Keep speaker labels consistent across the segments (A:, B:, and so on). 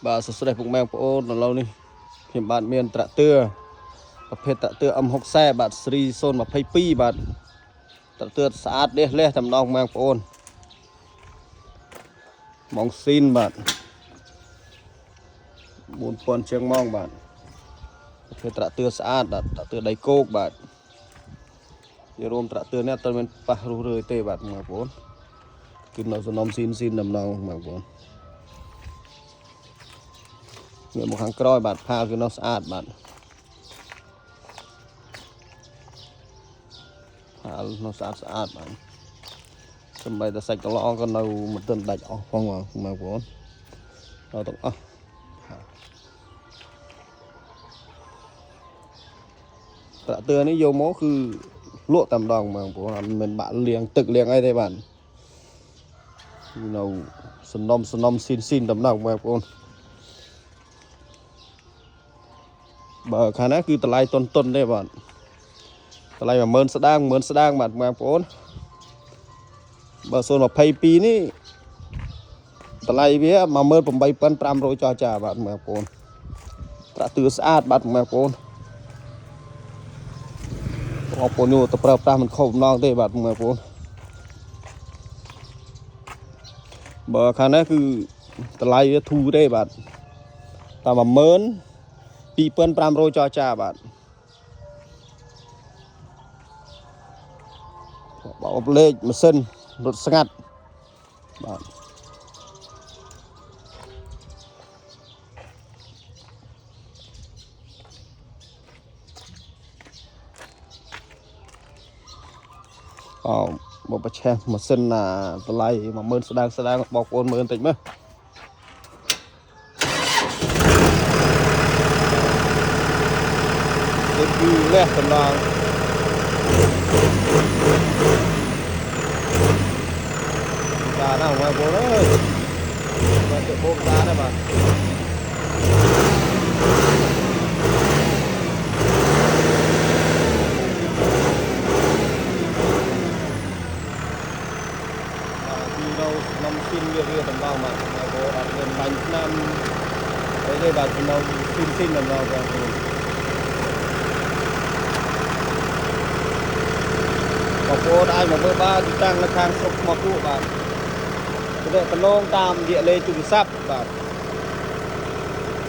A: បាទសួស្តីពុកម៉ែបងប្អូនឥឡូវនេះខ្ញុំបាទមានត្រាក់ទ័រប្រភេទត្រាក់ទ័រ M60 បាទស៊េរី022បាទត្រាក់ទ័រស្អាតលះតែម្ដងបងប្អូនម៉ងស៊ីនបាទ 4000 ជាងម៉ងបាទប្រភេទត្រាក់ទ័រស្អាតបាទត្រាក់ទ័រដៃគោកបាទជារួមត្រាក់ទ័រនេះអត់មានប៉ះរុះរើទេបាទបងប្អូនគឺនៅសំណុំស៊ីនតែម្ដងបងប្អូនងាកមកខាងក្រោយបាទផាលគឺនៅស្អាតបាទផាលនៅស្អាតបាទសំបីតែសាច់កន្លងក៏នៅមិនទាន់ដាច់អស់ផងបងប្អូនដល់ទាំងអស់ត្រាក់ទ័រនេះយកមកគឺលក់តែម្ដងបងប្អូនអត់មានបាក់លាងទឹកលាងអីទេបាទនៅសំណុំស៊ីនតែម្ដងបងប្អូនបើខាងណាគឺតម្លៃតុនទេបាទតម្លៃ10000ស្ដាងបាទបងប្អូនបើ022នេះតម្លៃវា18500ចោះចាបាទបងប្អូនត្រាក់ទ័រស្អាតបាទបងប្អូននោះទៅប្រើប្រាស់មិនខុសបំណងទេបាទបងប្អូនបើខាងនេះគឺតម្លៃវាធូរទេបាទតែ12500ចោះចាបាទបោកលេខម៉ាស៊ីនរត់ស្ងាត់បាទមកបច្ឆេះម៉ាស៊ីនណាតម្លៃ10000ស្ដាងបងប្អូនមើលបន្តិចមើលនេះគឺលះតម្លងតាណាបងប្អូនអើយមកទៅបូកតាណាបាទនំស៊ីនវាតម្លងមកបងប្អូនអត់មានបាញ់ឆ្នាំអីទេបាទនំស៊ីនតម្លងបងប្អូនអាចមកមើលបានតាំងនៅខាងស្រុកថ្មគក់បាទទំនាក់ទំនងតាមរយៈលេខទូរស័ព្ទបាទ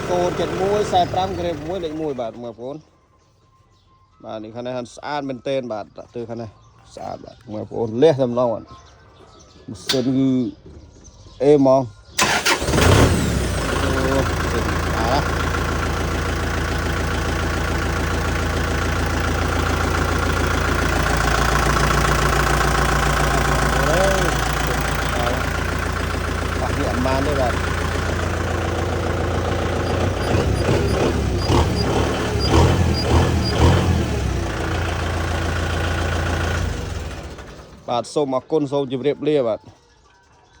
A: 071 45 6លេខ1បាទបងប្អូនបាទនេះខាងនេះស្អាតមែនទែនបាទទៅខាងនេះស្អាតបាទបងប្អូនលះតម្លងម៉ាស៊ីនគឺអេហ្មងបានទេបាទបាទសូមអរគុណសូមជម្រាបលាបាទ